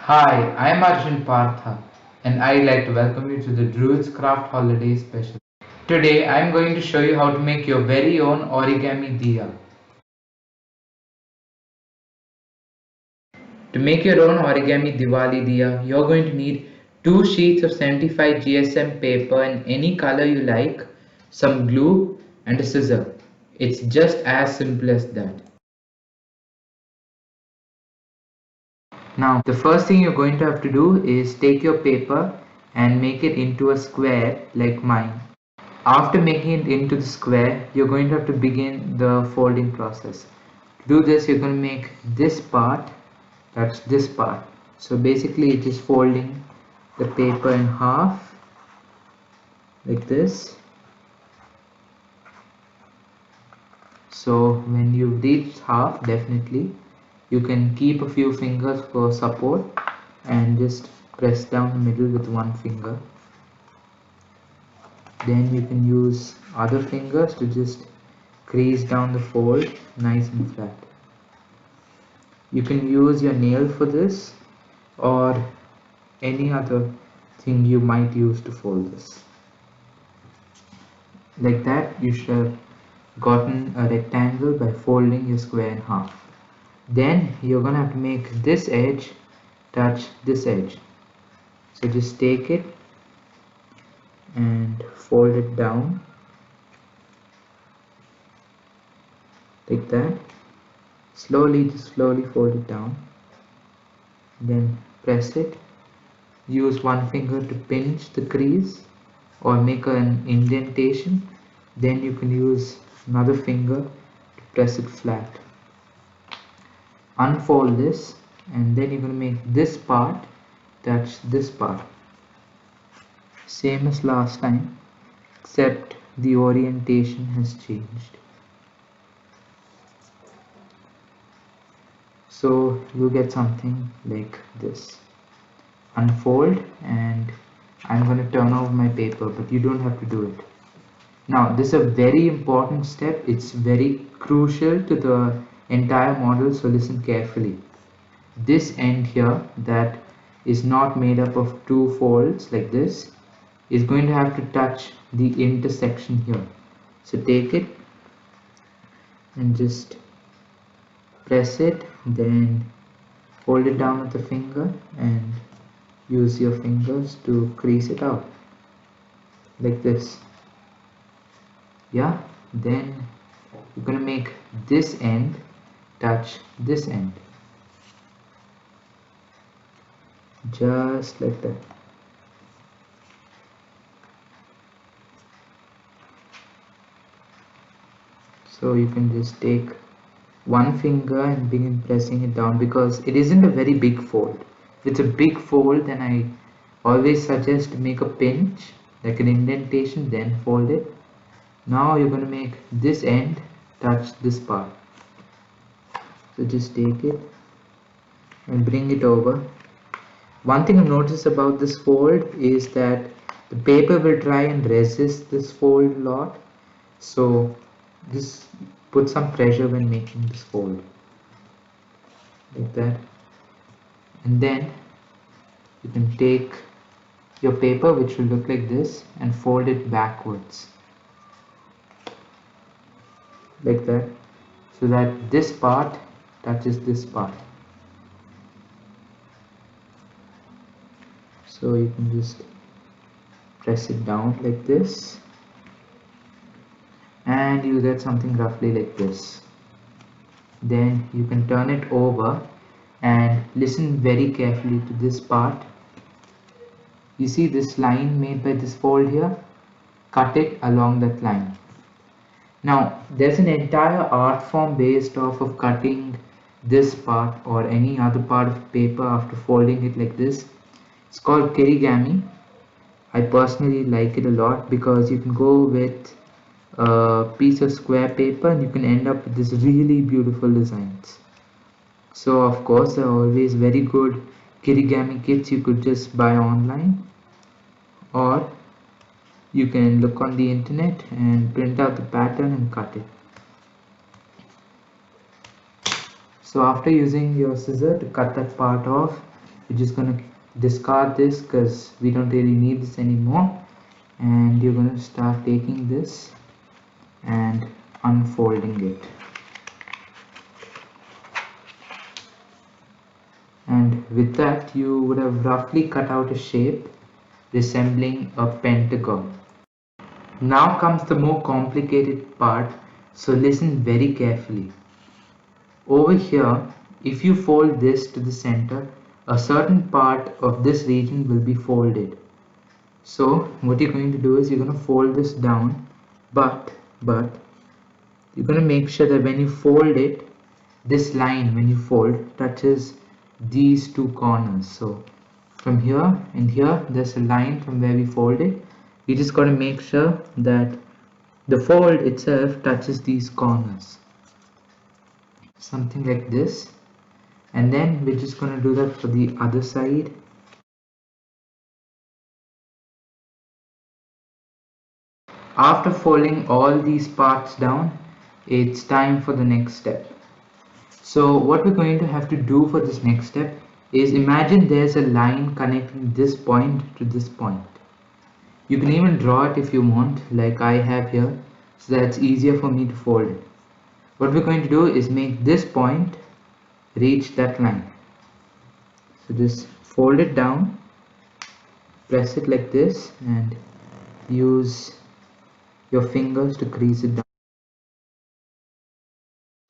Hi, I'm Arjun Partha, and I'd like to welcome you to the Druids Craft Holiday Special. Today, I'm going to show you how to make your very own origami diya. To make your own origami Diwali diya, you're going to need two sheets of 75 GSM paper in any color you like, some glue, and a scissor. It's just as simple as that. Now, the first thing you're going to have to do is take your paper and make it into a square like mine. After making it into the square, you're going to have to begin the folding process. To do this, you're going to make this part, that's this part. So basically it is folding the paper in half like this. So when you reach half, definitely you can keep a few fingers for support and just press down the middle with one finger. Then you can use other fingers to just crease down the fold nice and flat. You can use your nail for this or any other thing you might use to fold this. Like that, you should have gotten a rectangle by folding your square in half. Then you're gonna have to make this edge touch this edge. So just take it and fold it down like that. Just slowly fold it down. Then press it. Use one finger to pinch the crease or make an indentation. Then you can use another finger to press it flat. Unfold this and then you're going to make this part touch this part. Same as last time, except the orientation has changed. So you get something like this. Unfold, and I'm going to turn over my paper, but you don't have to do it. Now this is a very important step. It's very crucial to the entire model, so listen carefully. This end here that is not made up of two folds like this is going to have to touch the intersection here. So take it and just press it, then hold it down with the finger and use your fingers to crease it out like this. Yeah, then you're going to make this end touch this end, just like that. So you can just take one finger and begin pressing it down, because it isn't a very big fold. If it's a big fold, then I always suggest to make a pinch, like an indentation, then fold it. Now you're going to make this end touch this part. So just take it and bring it over. One thing I've noticed about this fold is that the paper will try and resist this fold a lot. So just put some pressure when making this fold like that. And then you can take your paper, which will look like this, and fold it backwards like that, so that this part touches this part. So you can just press it down like this and you get something roughly like this. Then you can turn it over and listen very carefully to this part. You see this line made by this fold here? Cut it along that line. Now there's an entire art form based off of cutting this part or any other part of paper after folding it like this. It's called kirigami. I personally like it a lot because you can go with a piece of square paper and you can end up with this really beautiful designs. So of course there are always very good kirigami kits you could just buy online, or you can look on the internet and print out the pattern and cut it. So after using your scissor to cut that part off, we're just gonna discard this because we don't really need this anymore, and you're gonna start taking this and unfolding it. And with that, you would have roughly cut out a shape resembling a pentagon. Now comes the more complicated part, so listen very carefully. Over here, if you fold this to the center, a certain part of this region will be folded. So what you're going to do is you're going to fold this down, but you're going to make sure that when you fold it, this line when you fold touches these two corners. So from here and here, there's a line from where we fold it. You just got to make sure that the fold itself touches these corners, something like this. And then we're just going to do that for the other side. After folding all these parts down, it's time for the next step. So what we're going to have to do for this next step is imagine there's a line connecting this point to this point. You can even draw it if you want, like I have here, so that it's easier for me to fold it. What we're going to do is make this point reach that line. So just fold it down, press it like this, and use your fingers to crease it down.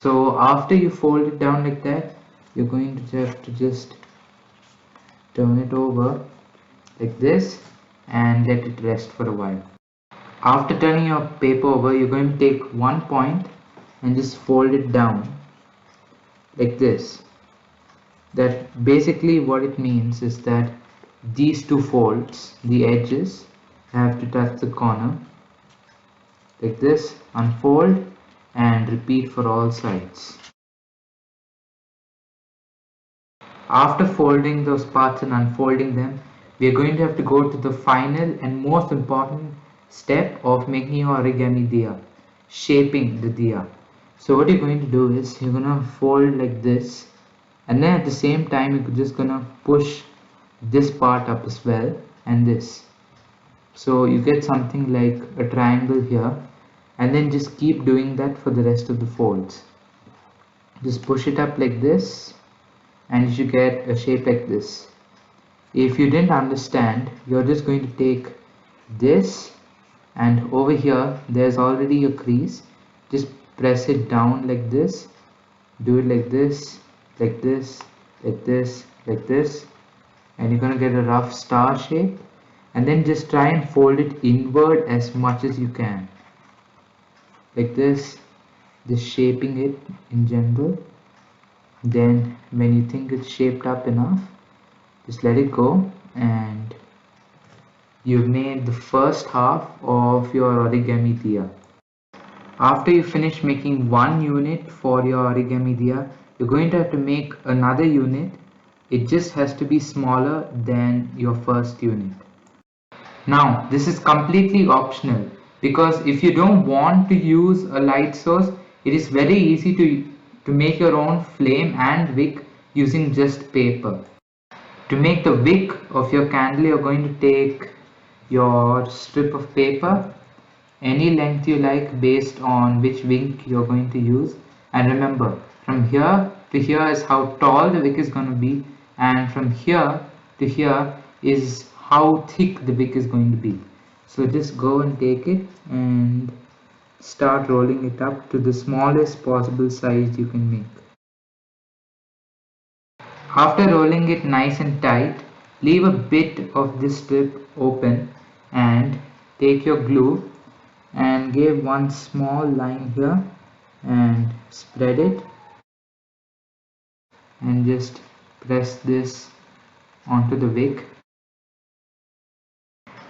So after you fold it down like that, you're going to have to just turn it over like this and let it rest for a while. After turning your paper over, you're going to take one point and just fold it down like this. That basically what it means is that these two folds, the edges, have to touch the corner like this, unfold and repeat for all sides. After folding those parts and unfolding them, we are going to have to go to the final and most important step of making your origami diya, shaping the diya. So what you're going to do is you're going to fold like this, and then at the same time you're just going to push this part up as well and this. So you get something like a triangle here, and then just keep doing that for the rest of the folds. Just push it up like this and you should get a shape like this. If you didn't understand, you're just going to take this, and over here there's already a crease. Just press it down like this, do it like this, like this, like this, like this, and you're going to get a rough star shape. And then just try and fold it inward as much as you can, like this, just shaping it in general. Then when you think it's shaped up enough, just let it go, and you've made the first half of your origami diya. After you finish making one unit for your origami diya, you're going to have to make another unit. It just has to be smaller than your first unit. Now this is completely optional, because if you don't want to use a light source, it is very easy to make your own flame and wick using just paper. To make the wick of your candle, you're going to take your strip of paper, any length you like based on which wick you're going to use. And remember, from here to here is how tall the wick is going to be, and from here to here is how thick the wick is going to be. So just go and take it and start rolling it up to the smallest possible size you can make. After rolling it nice and tight, leave a bit of this strip open and take your glue and give one small line here and spread it, and just press this onto the wick.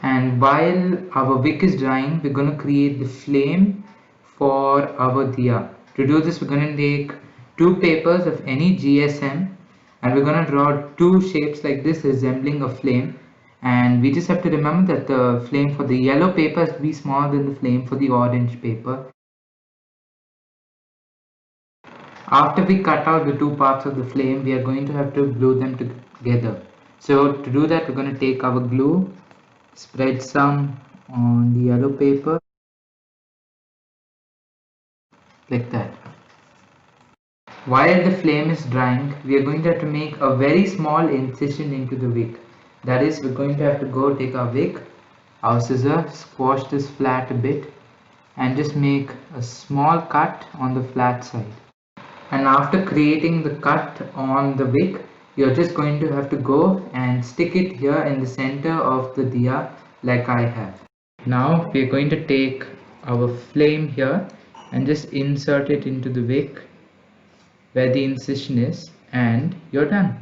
And while our wick is drying, we're going to create the flame for our diya. To do this, we're going to take two papers of any GSM, and we're going to draw two shapes like this resembling a flame. And we just have to remember that the flame for the yellow paper has to be smaller than the flame for the orange paper. After we cut out the two parts of the flame, we are going to have to glue them together. So to do that, we're going to take our glue, spread some on the yellow paper like that. While the flame is drying, we are going to have to make a very small incision into the wick. That is, we're going to have to go take our wick, our scissor, squash this flat a bit and just make a small cut on the flat side. And after creating the cut on the wick, you're just going to have to go and stick it here in the center of the diya like I have. Now we're going to take our flame here and just insert it into the wick where the incision is, and you're done.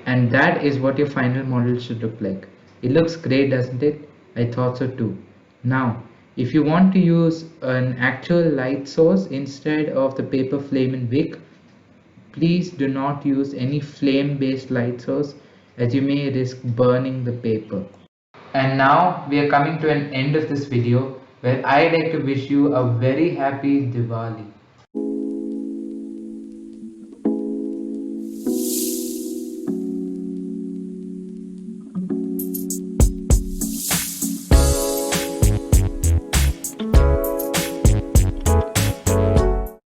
And that is what your final model should look like. It looks great, doesn't it? I thought so too. Now if you want to use an actual light source instead of the paper flame and wick, please do not use any flame based light source, as you may risk burning the paper. And now we are coming to an end of this video where I'd like to wish you a very happy Diwali.